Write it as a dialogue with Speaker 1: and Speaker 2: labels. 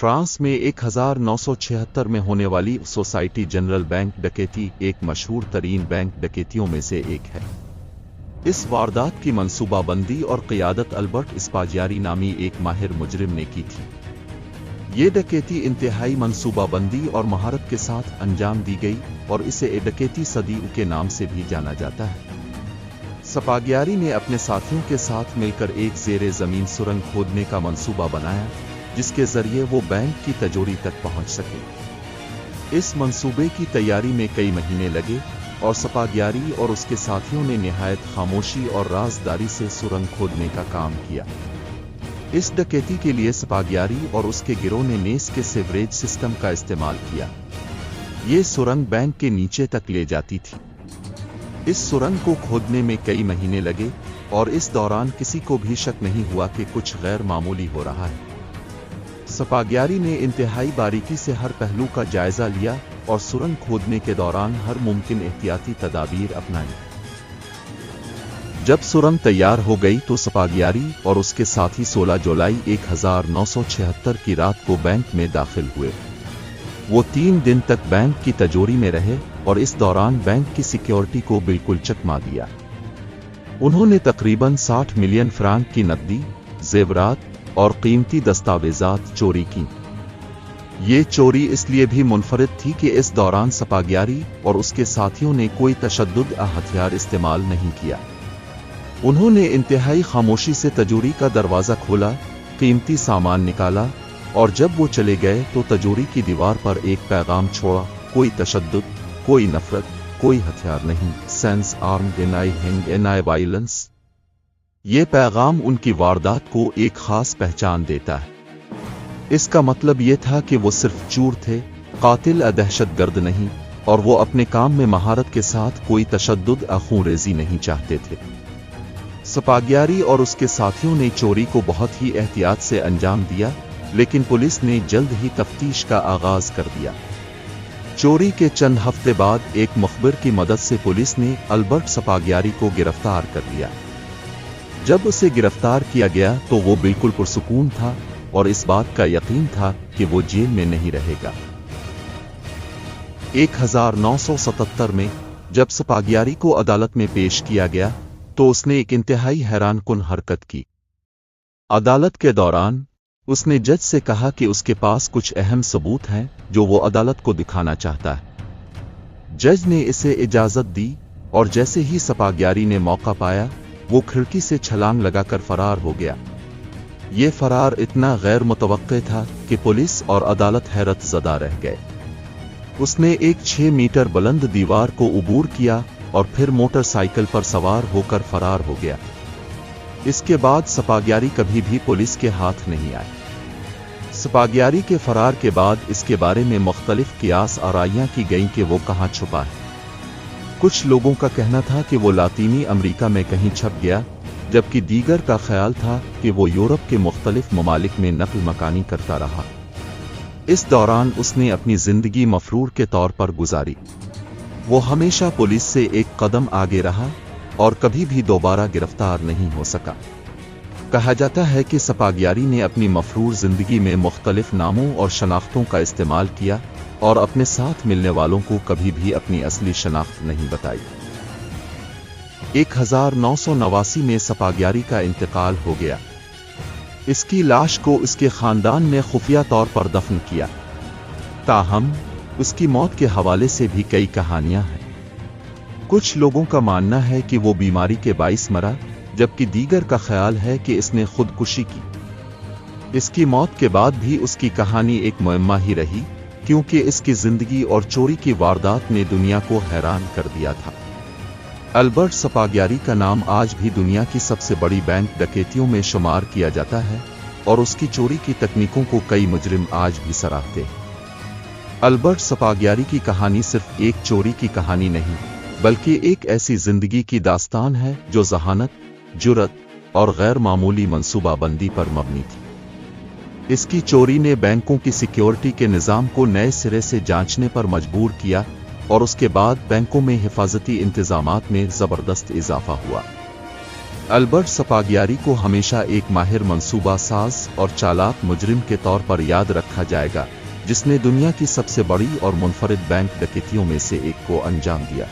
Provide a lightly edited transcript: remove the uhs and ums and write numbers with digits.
Speaker 1: France में 1976 में होने वाली सोसाइटी जनरल बैंक डकैती एक मशहूर तरीन बैंक डकैतियों में से एक है। इस वारदात की मंसूबाबंदी और क़ियादत अल्बर्ट स्पाजियारी नामी एक माहिर मुजरिम ने की थी। ये डकैती इंतहाई मंसूबाबंदी और महारत के साथ अंजाम दी गई और इसे डकैती सदी के नाम से भी जाना जाता है। स्पागियारी ने अपने साथियों के साथ मिलकर एक ज़ेरे ज़मीन सुरंग खोदने का मंसूबा बनाया, जिसके जरिए वो बैंक की तिजोरी तक पहुंच सके। इस मंसूबे की तैयारी में कई महीने लगे और स्पागियारी और उसके साथियों ने निहायत खामोशी और राजदारी से सुरंग खोदने का काम किया। इस डकैती के लिए स्पागियारी और उसके गिरोह ने नेस के सीवरेज सिस्टम का इस्तेमाल किया। ये सुरंग बैंक के नीचे तक ले जाती थी। इस सुरंग को खोदने में कई महीने लगे और इस दौरान किसी को भी शक नहीं हुआ कि कुछ गैर मामूली हो रहा है। स्पागियारी ने इंतहाई बारीकी से हर पहलू का जायजा लिया और सुरंग खोदने के दौरान हर मुमकिन एहतियाती तदाबीर अपनाई। जब सुरंग तैयार हो गई तो स्पागियारी और उसके साथी 16 जुलाई 1976 की रात को बैंक में दाखिल हुए। वो 3 दिन तक बैंक की तिजोरी में रहे और इस दौरान बैंक की सिक्योरिटी को बिल्कुल चकमा दिया। उन्होंने तकरीबन 60 मिलियन फ्रांक की नकदी, जेवरात और कीमती दस्तावेजात चोरी की। ये चोरी इसलिए भी मुनफरिद थी कि इस दौरान स्पागियारी और उसके साथियों ने कोई तशद्दुद हथियार इस्तेमाल नहीं किया। उन्होंने इंतहाई खामोशी से तिजोरी का दरवाज़ा खोला, कीमती सामान निकाला और जब वो चले गए तो तिजोरी की दीवार पर एक पैगाम छोड़ा, कोई तशद्दुद, कोई नफरत, कोई हथियार नहीं, सेंस आर्म्ड एनाई वायलेंस। ये पैगाम उनकी वारदात को एक खास पहचान देता है। इसका मतलब ये था कि वो सिर्फ चोर थे, कातिल दहशतगर्द नहीं, और वो अपने काम में महारत के साथ कोई तशद्दुद खूनरेज़ी नहीं चाहते थे। स्पागियारी और उसके साथियों ने चोरी को बहुत ही एहतियात से अंजाम दिया, लेकिन पुलिस ने जल्द ही तफ्तीश का आगाज कर दिया। चोरी के चंद हफ्ते बाद एक मुखबिर की मदद से पुलिस ने अल्बर्ट स्पागियारी को गिरफ्तार कर लिया। जब उसे गिरफ्तार किया गया तो वो बिल्कुल पुरसुकून था और इस बात का यकीन था कि वो जेल में नहीं रहेगा। 1977 में जब स्पागियारी को अदालत में पेश किया गया तो उसने एक इंतहाई हैरानकुन हरकत की। अदालत के दौरान उसने जज से कहा कि उसके पास कुछ अहम सबूत हैं जो वो अदालत को दिखाना चाहता है। जज ने इसे इजाजत दी और जैसे ही स्पागियारी ने मौका पाया वो खिड़की से छलांग लगाकर फरार हो गया। ये फरार इतना गैर मुतवक्के था कि पुलिस और अदालत हैरत ज़दा रह गए। उसने एक 6 मीटर बुलंद दीवार को उबूर किया और फिर मोटरसाइकिल पर सवार होकर फरार हो गया। इसके बाद स्पागियारी कभी भी पुलिस के हाथ नहीं आए। स्पागियारी के फरार के बाद इसके बारे में मुख्तलिफ कियास आराइयां की गईं कि वो कहाँ छुपा है। कुछ लोगों का कहना था कि वो लातीनी अमेरिका में कहीं छप गया, जबकि दीगर का ख्याल था कि वो यूरोप के मुख्तलिफ ममालिक में नकल मकानी करता रहा। इस दौरान उसने अपनी जिंदगी मफरूर के तौर पर गुजारी। वो हमेशा पुलिस से एक कदम आगे रहा और कभी भी दोबारा गिरफ्तार नहीं हो सका। कहा जाता है कि स्पागियारी ने अपनी मफरूर जिंदगी में मुख्तलिफ नामों और शनाख्तों का इस्तेमाल किया और अपने साथ मिलने वालों को कभी भी अपनी असली शनाख्त नहीं बताई। 1989 में स्पागियारी का इंतकाल हो गया। इसकी लाश को इसके खानदान ने खुफिया तौर पर दफन किया। ताहम उसकी मौत के हवाले से भी कई कहानियां हैं। कुछ लोगों का मानना है कि वो बीमारी के बाइस मरा, जबकि दीगर का ख्याल है कि इसने खुदकुशी की। इसकी मौत के बाद भी उसकी कहानी एक मुअम्मा ही रही, क्योंकि इसकी जिंदगी और चोरी की वारदात ने दुनिया को हैरान कर दिया था। अल्बर्ट स्पागियारी का नाम आज भी दुनिया की सबसे बड़ी बैंक डकैतियों में शुमार किया जाता है और उसकी चोरी की तकनीकों को कई मुजरिम आज भी सराहते हैं। अल्बर्ट स्पागियारी की कहानी सिर्फ एक चोरी की कहानी नहीं, बल्कि एक ऐसी जिंदगी की दास्तान है जो जहानत, जुर्रत और गैर मामूली मंसूबाबंदी पर मबनी थी। इसकी चोरी ने बैंकों की सिक्योरिटी के निज़ाम को नए सिरे से जांचने पर मजबूर किया और उसके बाद बैंकों में हिफाजती इंतजामात में ज़बरदस्त इजाफा हुआ। البرٹ سپاگیاری کو ہمیشہ ایک ماہر منصوبہ ساز اور چالاک مجرم کے طور پر یاد رکھا جائے گا، جس نے دنیا کی سب سے بڑی اور منفرد بینک ڈکیتیوں میں سے ایک کو انجام دیا۔